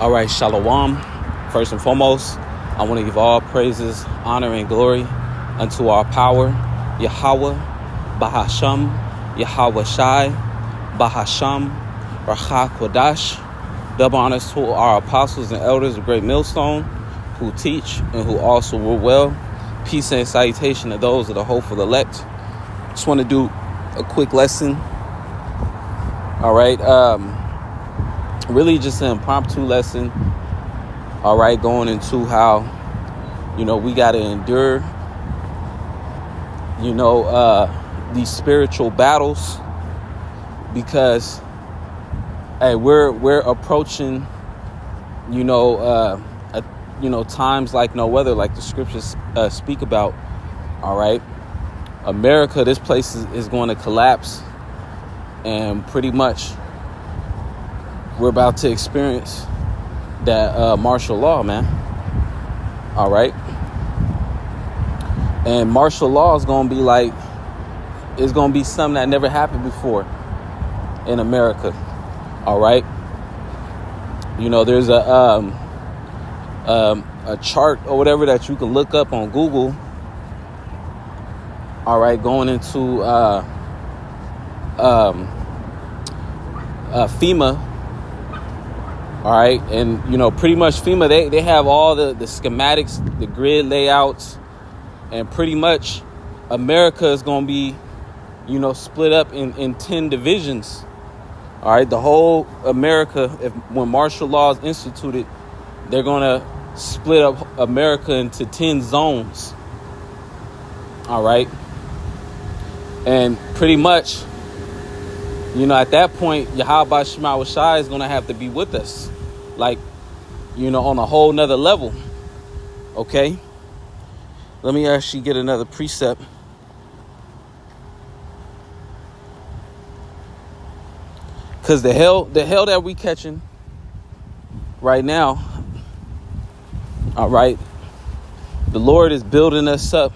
All right, Shalom. First and foremost, I want to give all praises, honor, and glory unto our power, Yahweh, Bahasham, Yahweh Shai, Bahasham, Racha Kodash. Double honors to our apostles and elders of Great Millstone who teach and who also rule well. Peace and salutation to those of the hopeful elect. Just want to do a quick lesson. All right. Really just an impromptu lesson. All right. Going into how, we got to endure, these spiritual battles because, hey, we're approaching, times like no other, like the scriptures speak about. All right. America, this place is going to collapse, and pretty much we're about to experience that martial law, man. All right. And martial law is going to be like, it's going to be something that never happened before in America. All right. There's a chart or whatever that you can look up on Google. All right. Going into FEMA. All right. And, pretty much FEMA, they have all the schematics, the grid layouts, and pretty much America is going to be, split up in 10 divisions. All right. The whole America, when martial law is instituted, they're going to split up America into 10 zones. All right. And pretty much, at that point, Yahweh Shema Shai is going to have to be with us. Like, on a whole nother level. Okay? Let me actually get another precept. Because the hell that we catching right now, all right, the Lord is building us up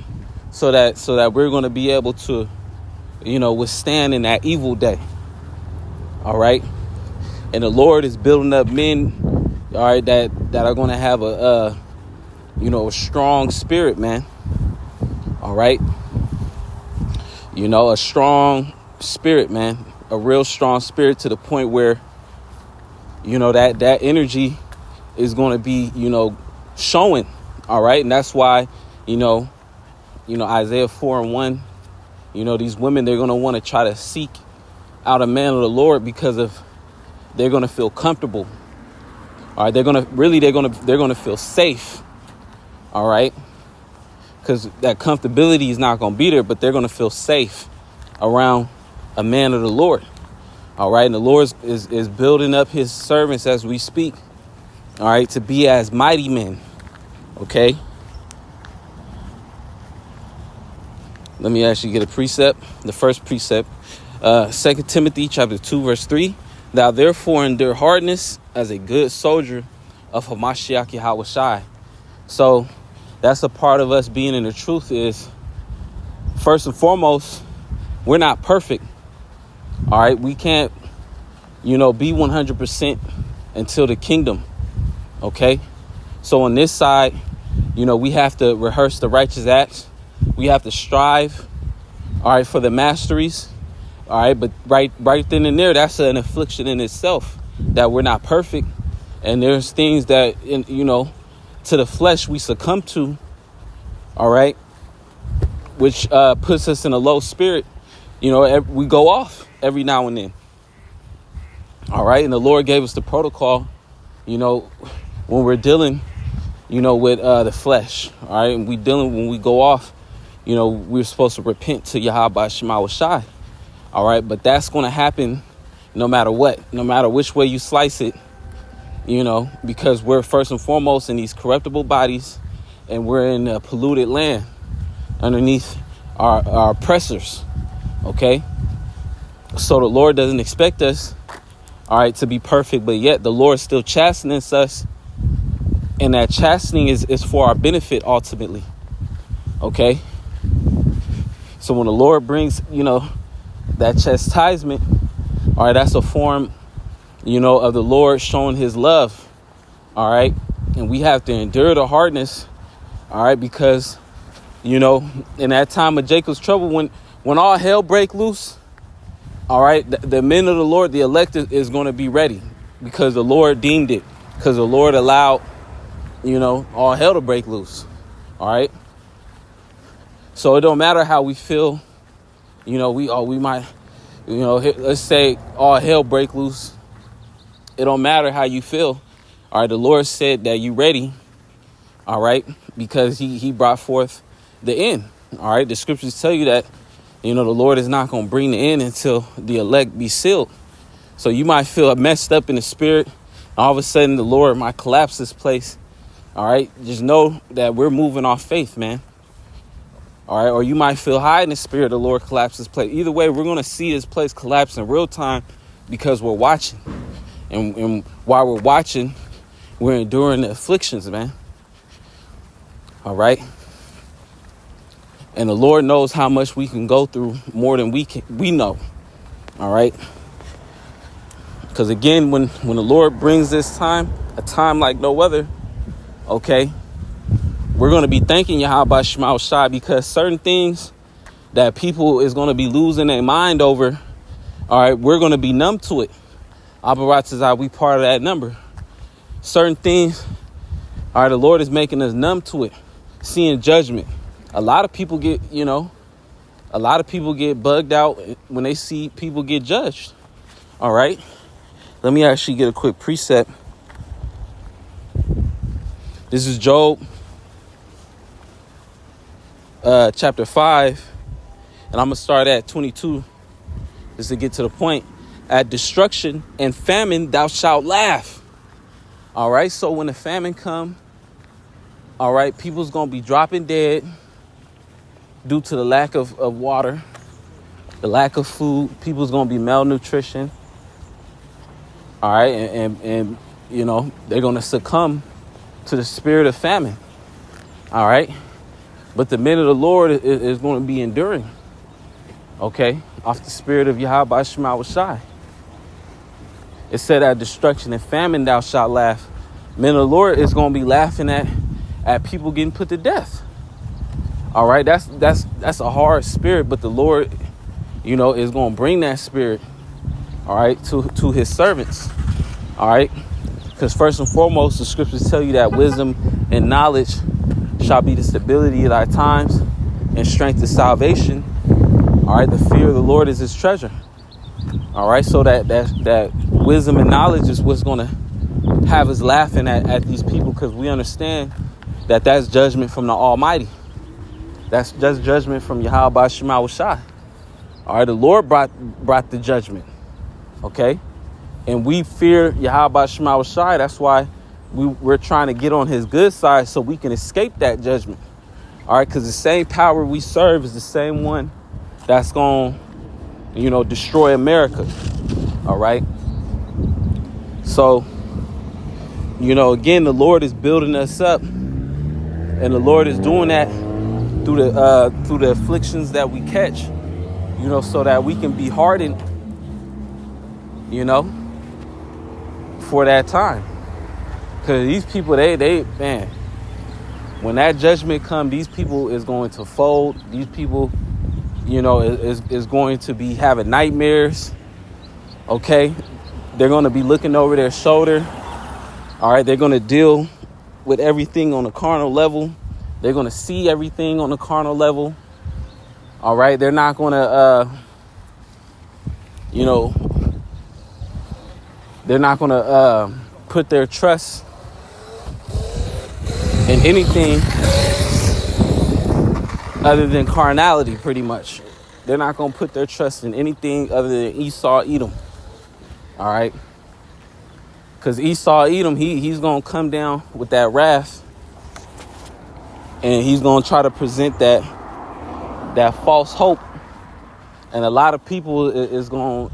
so that we're going to be able to, withstand in that evil day. All right. And the Lord is building up men, all right, that are going to have a strong spirit, man. All right. A strong spirit, man. A real strong spirit to the point where, that energy is going to be, showing. All right. And that's why, Isaiah 4:1, these women, they're going to want to try to seek out a man of the Lord because they're going to feel comfortable. All right. They're going to feel safe. All right. Because that comfortability is not going to be there, but they're going to feel safe around a man of the Lord. All right. And the Lord is building up his servants as we speak. All right. To be as mighty men. Okay. Let me actually get a precept. The first precept, 2 Timothy chapter 2, verse 3. Thou therefore endure hardness as a good soldier of Hamashiach Yahweh Shai. So that's a part of us being in the truth is, first and foremost, we're not perfect. All right. We can't, be 100% until the kingdom. Okay. So on this side, we have to rehearse the righteous acts. We have to strive, all right, for the masteries. All right. But right then and there, that's an affliction in itself that we're not perfect. And there's things that, to the flesh we succumb to. All right. Which puts us in a low spirit. We go off every now and then. All right. And the Lord gave us the protocol, when we're dealing, with the flesh. All right. And when we go off, we're supposed to repent to Yahweh Shema Shai. All right. But that's going to happen no matter what, no matter which way you slice it, because we're first and foremost in these corruptible bodies and we're in a polluted land underneath our oppressors. OK, so the Lord doesn't expect us, all right, to be perfect. But yet the Lord still chastens us. And that chastening is for our benefit ultimately. OK, so when the Lord brings, that chastisement, all right, that's a form, of the Lord showing his love, All right. And we have to endure the hardness. All right. Because, in that time of Jacob's trouble, when all hell break loose, all right, the men of the Lord, the elect is going to be ready because the Lord deemed it, because the Lord allowed, all hell to break loose. All right. So it don't matter how we feel. We might, let's say all hell break loose. It don't matter how you feel. All right. The Lord said that you ready. All right. Because he brought forth the end. All right. The scriptures tell you that, the Lord is not going to bring the end until the elect be sealed. So you might feel messed up in the spirit. All of a sudden, the Lord might collapse this place. All right. Just know that we're moving off faith, man. All right. Or you might feel high in the spirit. The Lord collapse this place. Either way, we're going to see this place collapse in real time because we're watching. And while we're watching, we're enduring the afflictions, man. All right. And the Lord knows how much we can go through more than we know. All right. Because again, when the Lord brings this time, a time like no other, okay, we're going to be thanking Yahweh Shema Shai because certain things that people is going to be losing their mind over, all right, we're going to be numb to it. Abaratazai, we part of that number. Certain things, all right, the Lord is making us numb to it, seeing judgment. A lot of people get bugged out when they see people get judged. All right. Let me actually get a quick precept. This is Job chapter 5. And I'm going to start at 22 just to get to the point. At destruction and famine, thou shalt laugh. All right. So when the famine come, all right, people's going to be dropping dead due to the lack of water, the lack of food. People's going to be malnutrition. All right. And they're going to succumb to the spirit of famine. All right. But the men of the Lord is going to be enduring. Okay. Off the spirit of Yahweh Shema Shai. It said at destruction and famine, thou shalt laugh. Men of the Lord is going to be laughing at people getting put to death. All right, that's a hard spirit, but the Lord, is going to bring that spirit, all right, to his servants, all right, because first and foremost, the scriptures tell you that wisdom and knowledge shall be the stability of thy times and strength of salvation. All right, the fear of the Lord is his treasure. All right, so that wisdom and knowledge is what's going to have us laughing at these people because we understand that that's judgment from the Almighty. That's just judgment from Yahweh Shema Shai. All right, the Lord brought the judgment. Okay, and we fear Yahweh Shema Shai. That's why we're trying to get on his good side so we can escape that judgment. All right, because the same power we serve is the same one that's going to, destroy America. All right. So, again, the Lord is building us up, and the Lord is doing that through the afflictions that we catch, so that we can be hardened, for that time. Because these people, they man, when that judgment comes, these people is going to fold. These people, is going to be having nightmares. Okay, they're going to be looking over their shoulder. All right, they're going to deal with everything on a carnal level. They're going to see everything on a carnal level. All right. They're not going to, they're not going to put their trust in anything other than carnality, pretty much. They're not going to put their trust in anything other than Esau, Edom. All right. Because Esau, Edom, he's going to come down with that wrath. And he's going to try to present that false hope. And a lot of people is going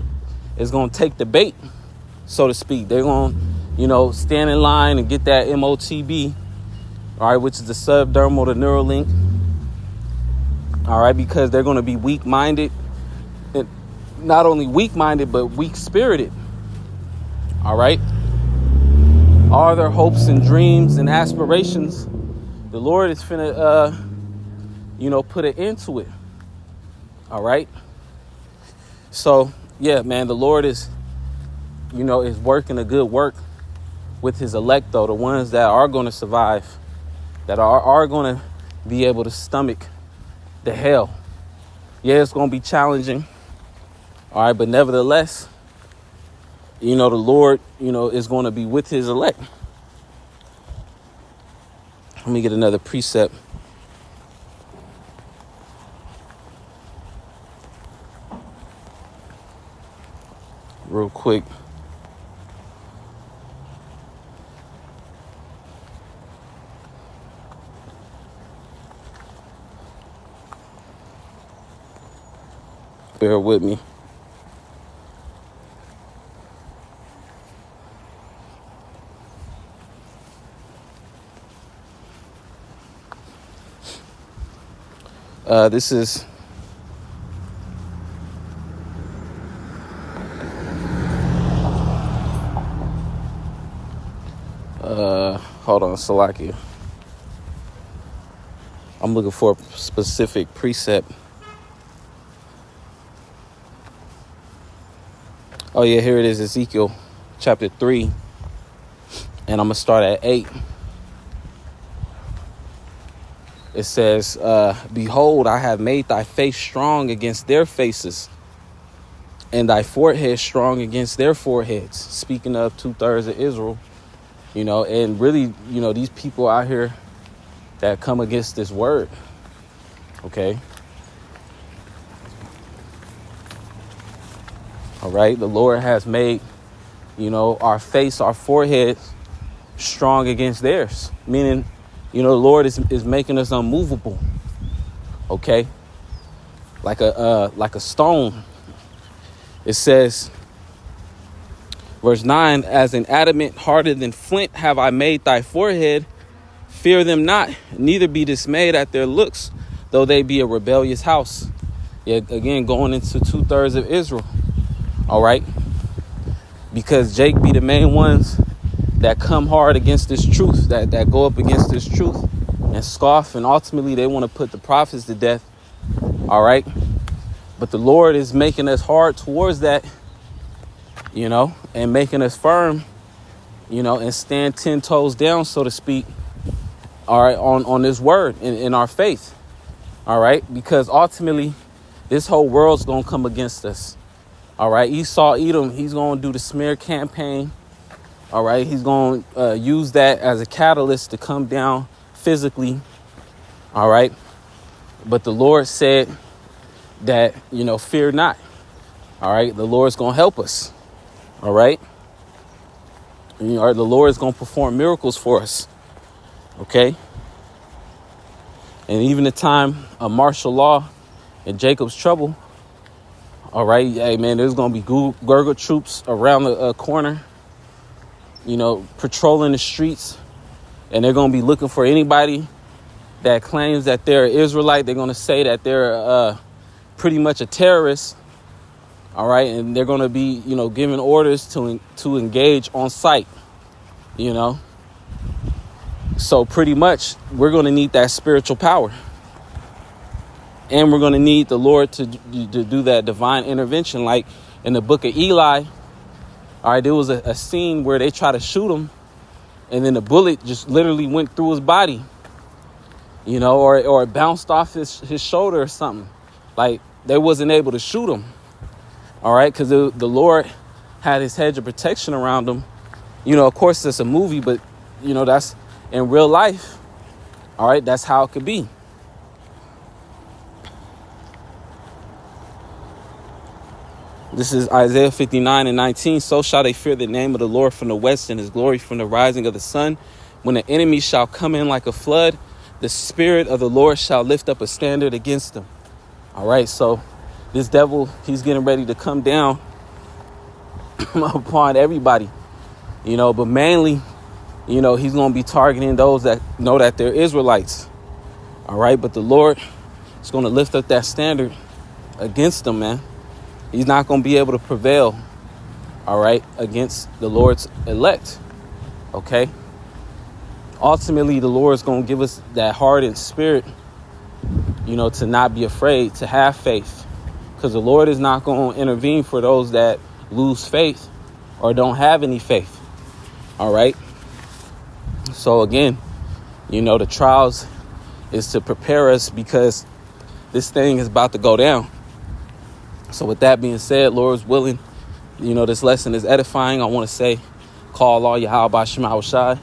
to take the bait, so to speak. They're going to, stand in line and get that MOTB, all right, which is the subdermal to Neuralink. All right, because they're going to be weak-minded. And not only weak-minded, but weak-spirited. All right. all their hopes and dreams and aspirations, the Lord is finna, put an end to it. All right. So, yeah, man, the Lord is working a good work with his elect, though, the ones that are going to survive, that are going to be able to stomach the hell. Yeah, it's going to be challenging. All right. But nevertheless, the Lord, is going to be with his elect. Let me get another precept. Real quick. Bear with me. This is hold on, Salakia. I'm looking for a specific precept. Oh yeah, here it is, Ezekiel chapter 3. And I'm gonna start at 8. It says, behold, I have made thy face strong against their faces, and thy forehead strong against their foreheads. Speaking of 2/3 of Israel, and really, these people out here that come against this word. Okay. All right. The Lord has made, our face, our forehead strong against theirs, meaning, the Lord is making us unmovable. Okay. Like a stone. It says, verse 9, as an adamant harder than flint have I made thy forehead. Fear them not, neither be dismayed at their looks, though they be a rebellious house. Yeah, again, going into 2/3 of Israel. All right. Because Jake be the main ones that come hard against this truth, that go up against this truth and scoff. And ultimately, they want to put the prophets to death. All right. But the Lord is making us hard towards that, and making us firm, and stand 10 toes down, so to speak. All right. On this word in our faith. All right. Because ultimately, this whole world's going to come against us. All right. Esau, Edom, he's going to do the smear campaign. All right. He's going to use that as a catalyst to come down physically. All right. But the Lord said that, fear not. All right. The Lord's going to help us. All right. The Lord is going to perform miracles for us. Okay. And even the time of martial law and Jacob's trouble. All right. Hey, man, there's going to be Gurga troops around the corner, patrolling the streets. And they're going to be looking for anybody that claims that they're Israelite. They're going to say that they're pretty much a terrorist. All right. And they're going to be, giving orders to engage on site, So pretty much we're going to need that spiritual power. And we're going to need the Lord to do that divine intervention. Like in the book of Eli, all right, there was a scene where they try to shoot him. And then the bullet just literally went through his body, or it bounced off his shoulder or something. Like they wasn't able to shoot him. All right, because the Lord had his hedge of protection around him. Of course, it's a movie, but, that's in real life. All right, that's how it could be. This is Isaiah 59:19. So shall they fear the name of the Lord from the west, and his glory from the rising of the sun. When the enemy shall come in like a flood, the Spirit of the Lord shall lift up a standard against them. All right, so this devil, he's getting ready to come down upon everybody, but mainly, he's going to be targeting those that know that they're Israelites. All right, but the Lord is going to lift up that standard against them, man. He's not going to be able to prevail, all right, against the Lord's elect. Okay? Ultimately, the Lord is going to give us that heart and spirit, to not be afraid, to have faith. Because the Lord is not going to intervene for those that lose faith or don't have any faith. All right? So again, the trials is to prepare us because this thing is about to go down. So with that being said, Lord's willing, this lesson is edifying. I want to say, call all Yahweh B'Shem Awashai,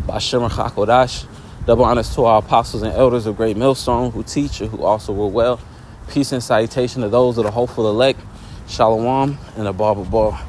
B'Shem Chakodash. Double honors to our apostles and elders of Great Millstone who teach and who also rule well. Peace and salutation to those of the hopeful elect. Shalom and a Baba Bar.